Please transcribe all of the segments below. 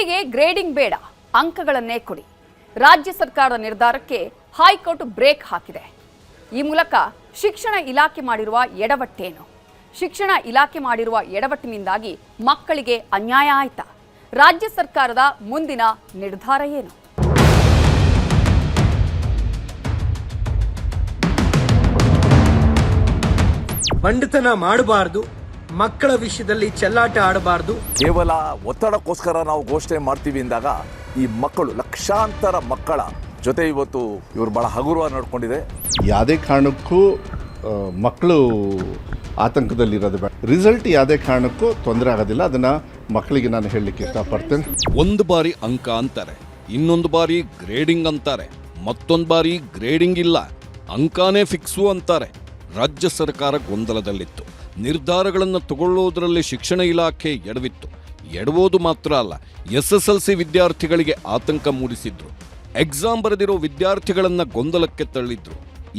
ಹಿಂದಿಗೆ grading ಬೇಡ, ಅಂಕಗಳನ್ನೇ ಕೊಡಿ. ರಾಜ್ಯ ಸರ್ಕಾರದ ನಿರ್ಧಾರಕ್ಕೆ ಹೈಕೋರ್ಟ್ ಬ್ರೇಕ್ ಹಾಕಿದೆ. ಈ ಮೂಲಕ ಶಿಕ್ಷಣ ಇಲಾಖೆ ಮಾಡಿರುವ ಎಡವಟ್ಟೇನು? ಶಿಕ್ಷಣ ಇಲಾಖೆ ಮಾಡಿರುವ ಎಡವಟ್ಟಿನಿಂದಾಗಿ ಮಕ್ಕಳಿಗೆ ಅನ್ಯಾಯ ಆಯ್ತಾ? ರಾಜ್ಯ ಸರ್ಕಾರದ ಮುಂದಿನ ನಿರ್ಧಾರ ಏನು? ಬಂಡತನ ಮಾಡಬಾರದು, ಮಕ್ಕಳ ವಿಷಯದಲ್ಲಿ ಚೆಲ್ಲಾಟ ಆಡಬಾರದು. ಕೇವಲ ಒತ್ತಡಕ್ಕೋಸ್ಕರ ನಾವು ಘೋಷಣೆ ಮಾಡ್ತೀವಿ ಎಂದಾಗ ಈ ಮಕ್ಕಳು, ಲಕ್ಷಾಂತರ ಮಕ್ಕಳ ಜೊತೆ ಇವತ್ತು ಇವರು ಬಹಳ ಹಗುರವಾಗಿ ನಡ್ಕೊಂಡಿದೆ. ಯಾವುದೇ ಕಾರಣಕ್ಕೂ ಮಕ್ಕಳು ಆತಂಕದಲ್ಲಿರೋದು ಬೇಡ. ರಿಸಲ್ಟ್ ಯಾವುದೇ ಕಾರಣಕ್ಕೂ ತೊಂದರೆ ಆಗೋದಿಲ್ಲ. ಅದನ್ನು ಮಕ್ಕಳಿಗೆ ನಾನು ಹೇಳಲಿಕ್ಕೆ ಇಷ್ಟಪಡ್ತೇನೆ. ಒಂದು ಬಾರಿ ಅಂಕ ಅಂತಾರೆ, ಇನ್ನೊಂದು ಬಾರಿ ಗ್ರೇಡಿಂಗ್ ಅಂತಾರೆ, ಮತ್ತೊಂದು ಬಾರಿ ಗ್ರೇಡಿಂಗ್ ಇಲ್ಲ, ಅಂಕಾನೇ ಫಿಕ್ಸು ಅಂತಾರೆ. ರಾಜ್ಯ ಸರ್ಕಾರ ಗೊಂದಲದಲ್ಲಿತ್ತು. ನಿರ್ಧಾರಗಳನ್ನು ತಗೊಳ್ಳೋದ್ರಲ್ಲಿ ಶಿಕ್ಷಣ ಇಲಾಖೆ ಎಡವಿತ್ತು. ಎಡವೋದು ಮಾತ್ರ ಅಲ್ಲ, SSLC ವಿದ್ಯಾರ್ಥಿಗಳಿಗೆ ಆತಂಕ ಮೂಡಿಸಿದ್ರು. ಎಕ್ಸಾಮ್ ಬರೆದಿರೋ ವಿದ್ಯಾರ್ಥಿಗಳನ್ನ ಗೊಂದಲಕ್ಕೆ ತಳ್ಳಿದ್ರು.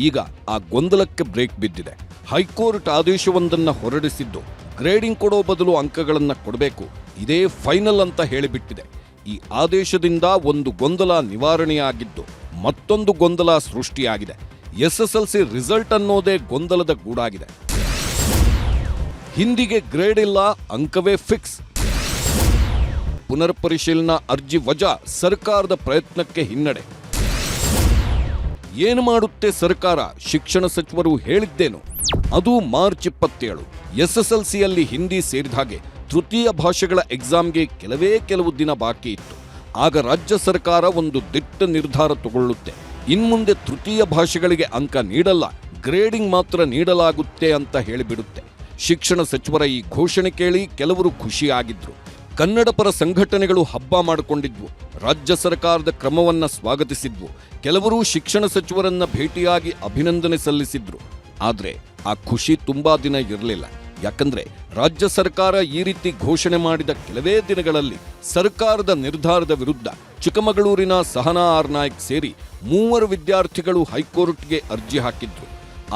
ಈಗ ಆ ಗೊಂದಲಕ್ಕೆ ಬ್ರೇಕ್ ಬಿದ್ದಿದೆ. ಹೈಕೋರ್ಟ್ ಆದೇಶವೊಂದನ್ನು ಹೊರಡಿಸಿದ್ದು ಗ್ರೇಡಿಂಗ್ ಕೊಡೋ ಬದಲು ಅಂಕಗಳನ್ನ ಕೊಡಬೇಕು, ಇದೇ ಫೈನಲ್ ಅಂತ ಹೇಳಿಬಿಟ್ಟಿದೆ. ಈ ಆದೇಶದಿಂದ ಒಂದು ಗೊಂದಲ ನಿವಾರಣೆಯಾಗಿದ್ದು ಮತ್ತೊಂದು ಗೊಂದಲ ಸೃಷ್ಟಿಯಾಗಿದೆ. SSLC ರಿಸಲ್ಟ್ ಅನ್ನೋದೇ ಗೊಂದಲದ ಗೂಡಾಗಿದೆ. ಹಿಂದಿಗೆ ಗ್ರೇಡ್ ಇಲ್ಲ, ಅಂಕವೇ ಫಿಕ್ಸ್. ಪುನರ್ ಪರಿಶೀಲನಾ ಅರ್ಜಿ ವಜಾ, ಸರ್ಕಾರದ ಪ್ರಯತ್ನಕ್ಕೆ ಹಿನ್ನಡೆ. ಏನು ಮಾಡುತ್ತೆ ಸರ್ಕಾರ? ಶಿಕ್ಷಣ ಸಚಿವರು ಹೇಳಿದ್ದೇನು? ಅದು ಮಾರ್ಚ್ 27. SSLCಯಲ್ಲಿ ಹಿಂದಿ ಸೇರಿದ ಹಾಗೆ ತೃತೀಯ ಭಾಷೆಗಳ ಎಕ್ಸಾಮ್ಗೆ ಕೆಲವು ದಿನ ಬಾಕಿ ಇತ್ತು. ಆಗ ರಾಜ್ಯ ಸರ್ಕಾರ ಒಂದು ದಿಟ್ಟ ನಿರ್ಧಾರ ತಗೊಳ್ಳುತ್ತೆ. ಇನ್ಮುಂದೆ ತೃತೀಯ ಭಾಷೆಗಳಿಗೆ ಅಂಕ ನೀಡಲ್ಲ, ಗ್ರೇಡಿಂಗ್ ಮಾತ್ರ ನೀಡಲಾಗುತ್ತೆ ಅಂತ ಹೇಳಿಬಿಡುತ್ತೆ. ಶಿಕ್ಷಣ ಸಚಿವರ ಈ ಘೋಷಣೆ ಕೇಳಿ ಕೆಲವರು ಖುಷಿಯಾಗಿದ್ರು. ಕನ್ನಡ ಪರ ಸಂಘಟನೆಗಳು ಹಬ್ಬ ಮಾಡಿಕೊಂಡಿದ್ವು. ರಾಜ್ಯ ಸರ್ಕಾರದ ಕ್ರಮವನ್ನ ಸ್ವಾಗತಿಸಿದ್ವು. ಕೆಲವರು ಶಿಕ್ಷಣ ಸಚಿವರನ್ನ ಭೇಟಿಯಾಗಿ ಅಭಿನಂದನೆ ಸಲ್ಲಿಸಿದ್ರು. ಆದ್ರೆ ಆ ಖುಷಿ ತುಂಬಾ ದಿನ ಇರಲಿಲ್ಲ. ಯಾಕಂದ್ರೆ ರಾಜ್ಯ ಸರ್ಕಾರ ಈ ರೀತಿ ಘೋಷಣೆ ಮಾಡಿದ ಕೆಲವೇ ದಿನಗಳಲ್ಲಿ ಸರ್ಕಾರದ ನಿರ್ಧಾರದ ವಿರುದ್ಧ ಚಿಕ್ಕಮಗಳೂರಿನ ಸಹನಾ ಆರ್ ನಾಯ್ಕ್ ಸೇರಿ 3 ವಿದ್ಯಾರ್ಥಿಗಳು ಹೈಕೋರ್ಟ್ಗೆ ಅರ್ಜಿ ಹಾಕಿದ್ರು.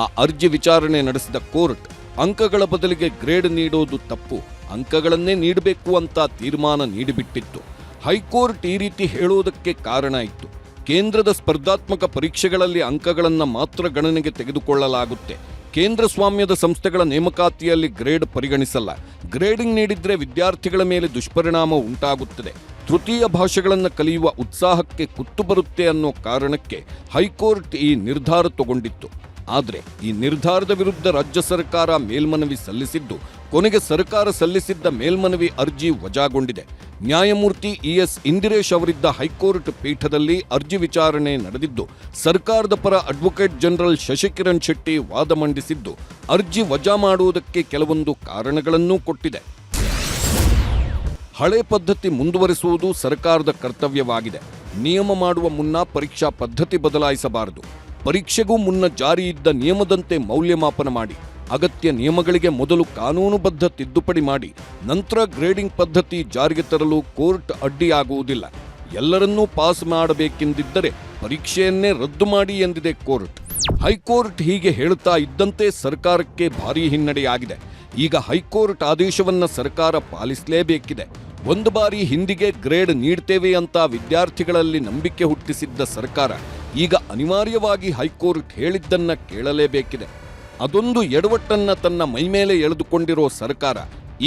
ಆ ಅರ್ಜಿ ವಿಚಾರಣೆ ನಡೆಸಿದ ಕೋರ್ಟ್ ಅಂಕಗಳ ಬದಲಿಗೆ ಗ್ರೇಡ್ ನೀಡೋದು ತಪ್ಪು, ಅಂಕಗಳನ್ನೇ ನೀಡಬೇಕು ಅಂತ ತೀರ್ಮಾನ ನೀಡಿಬಿಟ್ಟಿತ್ತು. ಹೈಕೋರ್ಟ್ ಈ ರೀತಿ ಹೇಳೋದಕ್ಕೆ ಕಾರಣ ಇತ್ತು. ಕೇಂದ್ರದ ಸ್ಪರ್ಧಾತ್ಮಕ ಪರೀಕ್ಷೆಗಳಲ್ಲಿ ಅಂಕಗಳನ್ನು ಮಾತ್ರ ಗಣನೆಗೆ ತೆಗೆದುಕೊಳ್ಳಲಾಗುತ್ತೆ. ಕೇಂದ್ರ ಸ್ವಾಮ್ಯದ ಸಂಸ್ಥೆಗಳ ನೇಮಕಾತಿಯಲ್ಲಿ ಗ್ರೇಡ್ ಪರಿಗಣಿಸಲ್ಲ. ಗ್ರೇಡಿಂಗ್ ನೀಡಿದ್ರೆ ವಿದ್ಯಾರ್ಥಿಗಳ ಮೇಲೆ ದುಷ್ಪರಿಣಾಮ ಉಂಟಾಗುತ್ತದೆ. ತೃತೀಯ ಭಾಷೆಗಳನ್ನು ಕಲಿಯುವ ಉತ್ಸಾಹಕ್ಕೆ ಕುತ್ತು ಬರುತ್ತೆ ಅನ್ನೋ ಕಾರಣಕ್ಕೆ ಹೈಕೋರ್ಟ್ ಈ ನಿರ್ಧಾರ ತಗೊಂಡಿತ್ತು. ಆದರೆ ಈ ನಿರ್ಧಾರದ ವಿರುದ್ಧ ರಾಜ್ಯ ಸರ್ಕಾರ ಮೇಲ್ಮನವಿ ಸಲ್ಲಿಸಿದ್ದು, ಕೊನೆಗೆ ಸರ್ಕಾರ ಸಲ್ಲಿಸಿದ್ದ ಮೇಲ್ಮನವಿ ಅರ್ಜಿ ವಜಾಗೊಂಡಿದೆ. ನ್ಯಾಯಮೂರ್ತಿ ES ಇಂದಿರೇಶ್ ಅವರಿದ್ದ ಹೈಕೋರ್ಟ್ ಪೀಠದಲ್ಲಿ ಅರ್ಜಿ ವಿಚಾರಣೆ ನಡೆದಿದ್ದು, ಸರ್ಕಾರದ ಪರ ಅಡ್ವೊಕೇಟ್ ಜನರಲ್ ಶಶಿಕಿರಣ್ ಶೆಟ್ಟಿ ವಾದ ಮಂಡಿಸಿದ್ದು, ಅರ್ಜಿ ವಜಾ ಮಾಡುವುದಕ್ಕೆ ಕೆಲವೊಂದು ಕಾರಣಗಳನ್ನೂ ಕೊಟ್ಟಿದೆ. ಹಳೆ ಪದ್ಧತಿ ಮುಂದುವರಿಸುವುದು ಸರ್ಕಾರದ ಕರ್ತವ್ಯವಾಗಿದೆ. ನಿಯಮ ಮಾಡುವ ಮುನ್ನ ಪರೀಕ್ಷಾ ಪದ್ಧತಿ ಬದಲಾಯಿಸಬಾರದು. ಪರೀಕ್ಷೆಗೂ ಮುನ್ನ ಜಾರಿ ಇದ್ದ ನಿಯಮದಂತೆ ಮೌಲ್ಯಮಾಪನ ಮಾಡಿ, ಅಗತ್ಯ ನಿಯಮಗಳಿಗೆ ಮೊದಲು ಕಾನೂನುಬದ್ಧ ತಿದ್ದುಪಡಿ ಮಾಡಿ, ನಂತರ ಗ್ರೇಡಿಂಗ್ ಪದ್ಧತಿ ಜಾರಿಗೆ ತರಲು ಕೋರ್ಟ್ ಅಡ್ಡಿಯಾಗುವುದಿಲ್ಲ. ಎಲ್ಲರನ್ನೂ ಪಾಸ್ ಮಾಡಬೇಕೆಂದಿದ್ದರೆ ಪರೀಕ್ಷೆಯನ್ನೇ ರದ್ದು ಮಾಡಿ ಎಂದಿದೆ ಕೋರ್ಟ್. ಹೈಕೋರ್ಟ್ ಹೀಗೆ ಹೇಳುತ್ತಾ ಇದ್ದಂತೆ ಸರ್ಕಾರಕ್ಕೆ ಭಾರೀ ಹಿನ್ನಡೆಯಾಗಿದೆ. ಈಗ ಹೈಕೋರ್ಟ್ ಆದೇಶವನ್ನ ಸರ್ಕಾರ ಪಾಲಿಸಲೇಬೇಕಿದೆ. ಒಂದು ಬಾರಿ ಹಿಂದಿಗೆ ಗ್ರೇಡ್ ನೀಡ್ತೇವೆ ಅಂತ ವಿದ್ಯಾರ್ಥಿಗಳಲ್ಲಿ ನಂಬಿಕೆ ಹುಟ್ಟಿಸಿದ್ದ ಸರ್ಕಾರ ಈಗ ಅನಿವಾರ್ಯವಾಗಿ ಹೈಕೋರ್ಟ್ ಹೇಳಿದ್ದನ್ನ ಕೇಳಲೇಬೇಕಿದೆ. ಅದೊಂದು ಎಡವಟ್ಟನ್ನ ತನ್ನ ಮೈಮೇಲೆ ಎಳೆದುಕೊಂಡಿರೋ ಸರ್ಕಾರ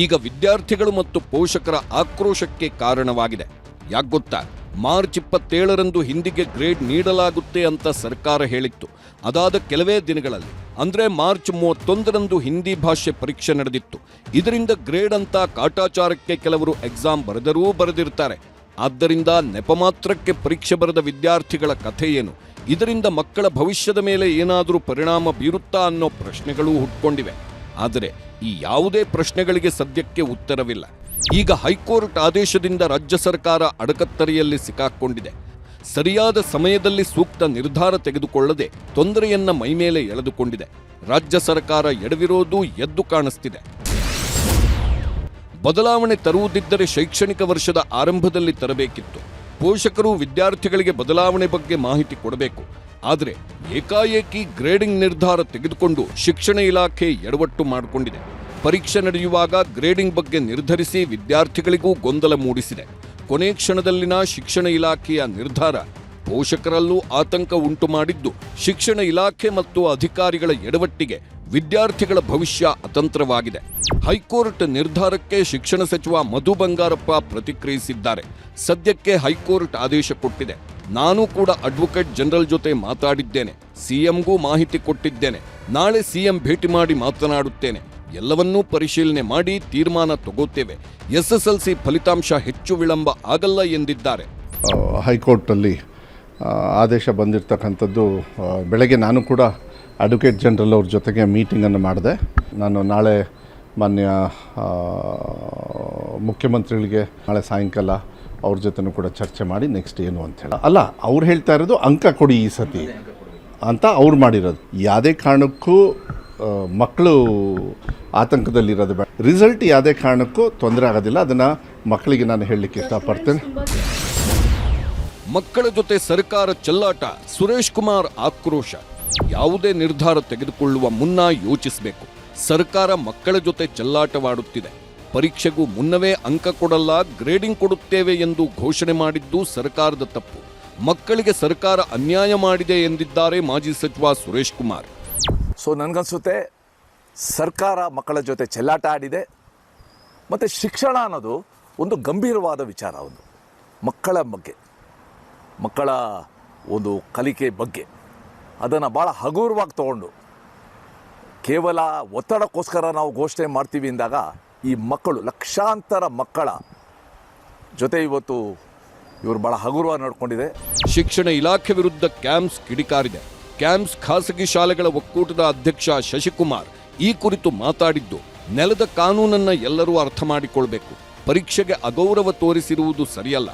ಈಗ ವಿದ್ಯಾರ್ಥಿಗಳು ಮತ್ತು ಪೋಷಕರ ಆಕ್ರೋಶಕ್ಕೆ ಕಾರಣವಾಗಿದೆ. ಯಾಕ್ಗೊತ್ತಾ? ಮಾರ್ಚ್ 27ರಂದು ಹಿಂದಿಗೆ ಗ್ರೇಡ್ ನೀಡಲಾಗುತ್ತೆ ಅಂತ ಸರ್ಕಾರ ಹೇಳಿತ್ತು. ಅದಾದ ಕೆಲವೇ ದಿನಗಳಲ್ಲಿ, ಅಂದ್ರೆ ಮಾರ್ಚ್ 31ರಂದು ಹಿಂದಿ ಭಾಷೆ ಪರೀಕ್ಷೆ ನಡೆದಿತ್ತು. ಇದರಿಂದ ಗ್ರೇಡ್ ಅಂತ ಕಾಟಾಚಾರಕ್ಕೆ ಕೆಲವರು ಎಕ್ಸಾಮ್ ಬರೆದಿರ್ತಾರೆ. ಆದ್ದರಿಂದ ನೆಪ ಮಾತ್ರಕ್ಕೆ ಪರೀಕ್ಷೆ ಬರೆದ ವಿದ್ಯಾರ್ಥಿಗಳ ಕಥೆ ಏನು? ಇದರಿಂದ ಮಕ್ಕಳ ಭವಿಷ್ಯದ ಮೇಲೆ ಏನಾದರೂ ಪರಿಣಾಮ ಬೀರುತ್ತಾ ಅನ್ನೋ ಪ್ರಶ್ನೆಗಳೂ ಹುಟ್ಕೊಂಡಿವೆ. ಆದರೆ ಈ ಯಾವುದೇ ಪ್ರಶ್ನೆಗಳಿಗೆ ಸದ್ಯಕ್ಕೆ ಉತ್ತರವಿಲ್ಲ. ಈಗ ಹೈಕೋರ್ಟ್ ಆದೇಶದಿಂದ ರಾಜ್ಯ ಸರ್ಕಾರ ಅಡಕತ್ತರಿಯಲ್ಲಿ ಸಿಕ್ಕಾಕೊಂಡಿದೆ. ಸರಿಯಾದ ಸಮಯದಲ್ಲಿ ಸೂಕ್ತ ನಿರ್ಧಾರ ತೆಗೆದುಕೊಳ್ಳದೆ ತೊಂದರೆಯನ್ನ ಮೈಮೇಲೆ ಎಳೆದುಕೊಂಡಿದೆ. ರಾಜ್ಯ ಸರ್ಕಾರ ಎಡವಿರೋದು ಎದ್ದು ಕಾಣಿಸ್ತಿದೆ. ಬದಲಾವಣೆ ತರುವುದಿದ್ದರೆ ಶೈಕ್ಷಣಿಕ ವರ್ಷದ ಆರಂಭದಲ್ಲಿ ತರಬೇಕಿತ್ತು. ಪೋಷಕರು ವಿದ್ಯಾರ್ಥಿಗಳಿಗೆ ಬದಲಾವಣೆ ಬಗ್ಗೆ ಮಾಹಿತಿ ಕೊಡಬೇಕು. ಆದರೆ ಏಕಾಏಕಿ ಗ್ರೇಡಿಂಗ್ ನಿರ್ಧಾರ ತೆಗೆದುಕೊಂಡು ಶಿಕ್ಷಣ ಇಲಾಖೆ ಎಡವಟ್ಟು ಮಾಡಿಕೊಂಡಿದೆ. ಪರೀಕ್ಷೆ ನಡೆಯುವಾಗ ಗ್ರೇಡಿಂಗ್ ಬಗ್ಗೆ ನಿರ್ಧರಿಸಿ ವಿದ್ಯಾರ್ಥಿಗಳಿಗೂ ಗೊಂದಲ ಮೂಡಿಸಿದೆ. ಕೊನೆ ಕ್ಷಣದಲ್ಲಿನ ಶಿಕ್ಷಣ ಇಲಾಖೆಯ ನಿರ್ಧಾರ ಪೋಷಕರಲ್ಲೂ ಆತಂಕ ಉಂಟು ಮಾಡಿದ್ದು, ಶಿಕ್ಷಣ ಇಲಾಖೆ ಮತ್ತು ಅಧಿಕಾರಿಗಳ ಎಡವಟ್ಟಿಗೆ ವಿದ್ಯಾರ್ಥಿಗಳ ಭವಿಷ್ಯ ಅತಂತ್ರವಾಗಿದೆ. ಹೈಕೋರ್ಟ್ ನಿರ್ಧಾರಕ್ಕೆ ಶಿಕ್ಷಣ ಸಚಿವ ಮಧು ಬಂಗಾರಪ್ಪ ಪ್ರತಿಕ್ರಿಯಿಸಿದ್ದಾರೆ. ಸದ್ಯಕ್ಕೆ ಹೈಕೋರ್ಟ್ ಆದೇಶ ಕೊಟ್ಟಿದೆ. ನಾನು ಕೂಡ ಅಡ್ವೊಕೇಟ್ ಜನರಲ್ ಜೊತೆ ಮಾತಾಡಿದ್ದೇನೆ, ಸಿಎಂಗೂ ಮಾಹಿತಿ ಕೊಟ್ಟಿದ್ದೇನೆ. ನಾಳೆ ಸಿಎಂ ಭೇಟಿ ಮಾಡಿ ಮಾತನಾಡುತ್ತೇನೆ. ಎಲ್ಲವನ್ನೂ ಪರಿಶೀಲನೆ ಮಾಡಿ ತೀರ್ಮಾನ ತಗೋತೇವೆ. ಎಸ್ಎಸ್ಎಲ್ಸಿ ಫಲಿತಾಂಶ ಹೆಚ್ಚು ವಿಳಂಬ ಆಗಲ್ಲ ಎಂದಿದ್ದಾರೆ. ಹೈಕೋರ್ಟಲ್ಲಿ ಆದೇಶ ಬಂದಿರತಕ್ಕಂಥದ್ದು ಬೆಳಗ್ಗೆ ನಾನು ಕೂಡ ಅಡ್ವೊಕೇಟ್ ಜನರಲ್ ಅವ್ರ ಜೊತೆಗೆ ಮೀಟಿಂಗನ್ನು ಮಾಡಿದೆ. ನಾನು ನಾಳೆ ಮಾನ್ಯ ಮುಖ್ಯಮಂತ್ರಿಗಳಿಗೆ ನಾಳೆ ಸಾಯಂಕಾಲ ಅವ್ರ ಜೊತೆನೂ ಕೂಡ ಚರ್ಚೆ ಮಾಡಿ ನೆಕ್ಸ್ಟ್ ಏನು ಅಂತ ಹೇಳಿ. ಅಲ್ಲ, ಅವ್ರು ಹೇಳ್ತಾ ಇರೋದು ಅಂಕ ಕೊಡಿ ಈ ಸತಿ ಅಂತ ಅವ್ರು ಮಾಡಿರೋದು. ಯಾವುದೇ ಕಾರಣಕ್ಕೂ ಮಕ್ಕಳು ಆತಂಕದಲ್ಲಿರೋದು ಬೇಡ. ರಿಸಲ್ಟ್ ಯಾವುದೇ ಕಾರಣಕ್ಕೂ ತೊಂದರೆ ಆಗೋದಿಲ್ಲ. ಅದನ್ನು ಮಕ್ಕಳಿಗೆ ನಾನು ಹೇಳಲಿಕ್ಕೆ ಇಷ್ಟಪಡ್ತೇನೆ. ಮಕ್ಕಳ ಜೊತೆ ಸರ್ಕಾರ ಚೆಲ್ಲಾಟ, ಸುರೇಶ್ ಕುಮಾರ್ ಆಕ್ರೋಶ. ಯಾವುದೇ ನಿರ್ಧಾರ ತೆಗೆದುಕೊಳ್ಳುವ ಮುನ್ನ ಯೋಚಿಸಬೇಕು. ಸರ್ಕಾರ ಮಕ್ಕಳ ಜೊತೆ ಚೆಲ್ಲಾಟವಾಡುತ್ತಿದೆ. ಪರೀಕ್ಷೆಗೂ ಮುನ್ನವೇ ಅಂಕ ಕೊಡಲ್ಲ, ಗ್ರೇಡಿಂಗ್ ಕೊಡುತ್ತೇವೆ ಎಂದು ಘೋಷಣೆ ಮಾಡಿದ್ದು ಸರ್ಕಾರದ ತಪ್ಪು. ಮಕ್ಕಳಿಗೆ ಸರ್ಕಾರ ಅನ್ಯಾಯ ಮಾಡಿದೆ ಎಂದಿದ್ದಾರೆ ಮಾಜಿ ಸಚಿವ ಸುರೇಶ್ ಕುಮಾರ್. ಸೊ ನನಗನ್ಸುತ್ತೆ ಸರ್ಕಾರ ಮಕ್ಕಳ ಜೊತೆ ಚೆಲ್ಲಾಟ ಆಡಿದೆ. ಮತ್ತು ಶಿಕ್ಷಣ ಅನ್ನೋದು ಒಂದು ಗಂಭೀರವಾದ ವಿಚಾರ. ಒಂದು ಮಕ್ಕಳ ಬಗ್ಗೆ, ಮಕ್ಕಳ ಒಂದು ಕಲಿಕೆ ಬಗ್ಗೆ ಅದನ್ನು ಭಾಳ ಹಗುರವಾಗಿ ತಗೊಂಡು ಕೇವಲ ಒತ್ತಡಕ್ಕೋಸ್ಕರ ನಾವು ಘೋಷಣೆ ಮಾಡ್ತೀವಿ ಎಂದಾಗ ಈ ಮಕ್ಕಳು, ಲಕ್ಷಾಂತರ ಮಕ್ಕಳ ಜೊತೆ ಇವತ್ತು ಇವರು ಭಾಳ ಹಗುರವಾಗಿ ನಡ್ಕೊಂಡಿದೆ. ಶಿಕ್ಷಣ ಇಲಾಖೆ ವಿರುದ್ಧ ಕ್ಯಾಂಪ್ಸ್ ಕಿಡಿಕಾರಿದೆ. ಕ್ಯಾಂಪ್ಸ್ ಖಾಸಗಿ ಶಾಲೆಗಳ ಒಕ್ಕೂಟದ ಅಧ್ಯಕ್ಷ ಶಶಿಕುಮಾರ್ ಈ ಕುರಿತು ಮಾತಾಡಿದ್ದು, ನೆಲದ ಕಾನೂನನ್ನ ಎಲ್ಲರೂ ಅರ್ಥ ಮಾಡಿಕೊಳ್ಬೇಕು. ಪರೀಕ್ಷೆಗೆ ಅಗೌರವ ತೋರಿಸಿರುವುದು ಸರಿಯಲ್ಲ.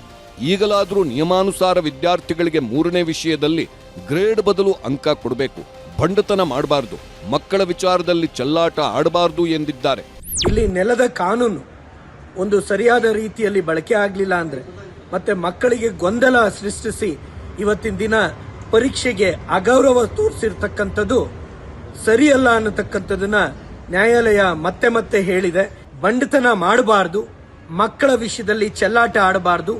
ಈಗಲಾದರೂ ನಿಯಮಾನುಸಾರ ವಿದ್ಯಾರ್ಥಿಗಳಿಗೆ 3ನೇ ವಿಷಯದಲ್ಲಿ ಗ್ರೇಡ್ ಬದಲು ಅಂಕ ಕೊಡಬೇಕು. ಬಂಡತನ ಮಾಡಬಾರ್ದು, ಮಕ್ಕಳ ವಿಚಾರದಲ್ಲಿ ಚೆಲ್ಲಾಟ ಆಡಬಾರ್ದು ಎಂದಿದ್ದಾರೆ. ಇಲ್ಲಿ ನೆಲದ ಕಾನೂನು ಒಂದು ಸರಿಯಾದ ರೀತಿಯಲ್ಲಿ ಬಳಕೆ ಆಗಲಿಲ್ಲ ಅಂದ್ರೆ ಮತ್ತೆ ಮಕ್ಕಳಿಗೆ ಗೊಂದಲ ಸೃಷ್ಟಿಸಿ ಇವತ್ತಿನ ದಿನ ಪರೀಕ್ಷೆಗೆ ಅಗೌರವ ತೋರಿಸಿರ್ತಕ್ಕಂಥದ್ದು ಸರಿಯಲ್ಲ ಅನ್ನತಕ್ಕಂಥದನ್ನ ನ್ಯಾಯಾಲಯ ಮತ್ತೆ ಮತ್ತೆ ಹೇಳಿದೆ. ಬಂಡತನ ಮಾಡಬಾರ್ದು, ಮಕ್ಕಳ ವಿಷಯದಲ್ಲಿ ಚೆಲ್ಲಾಟ ಆಡಬಾರ್ದು.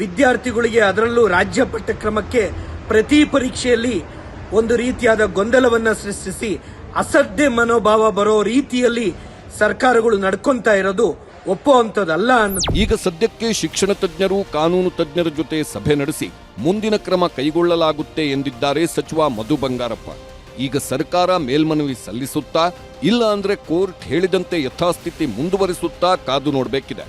ವಿದ್ಯಾರ್ಥಿಗಳಿಗೆ, ಅದರಲ್ಲೂ ರಾಜ್ಯ ಪಠ್ಯಕ್ರಮಕ್ಕೆ ಪ್ರತಿ ಪರೀಕ್ಷೆಯಲ್ಲಿ ಒಂದು ರೀತಿಯಾದ ಗೊಂದಲವನ್ನ ಸೃಷ್ಟಿಸಿ ಅಸಡ್ಡೆ ಮನೋಭಾವ ಬರೋ ರೀತಿಯಲ್ಲಿ ಸರ್ಕಾರಗಳು ನಡ್ಕೊಂತಾ ಇರೋದು ಒಪ್ಪುವಂಥದ್ದಲ್ಲ ಅನ್ನೋದು. ಈಗ ಸದ್ಯಕ್ಕೆ ಶಿಕ್ಷಣ ತಜ್ಞರು, ಕಾನೂನು ತಜ್ಞರ ಜೊತೆ ಸಭೆ ನಡೆಸಿ ಮುಂದಿನ ಕ್ರಮ ಕೈಗೊಳ್ಳಲಾಗುತ್ತೆ ಎಂದಿದ್ದಾರೆ ಸಚಿವ ಮಧು ಬಂಗಾರಪ್ಪ. ಈಗ ಸರ್ಕಾರ ಮೇಲ್ಮನವಿ ಸಲ್ಲಿಸುತ್ತಾ, ಇಲ್ಲ ಅಂದ್ರೆ ಕೋರ್ಟ್ ಹೇಳಿದಂತೆ ಯಥಾಸ್ಥಿತಿ ಮುಂದುವರಿಸುತ್ತಾ ಕಾದು ನೋಡಬೇಕಿದೆ.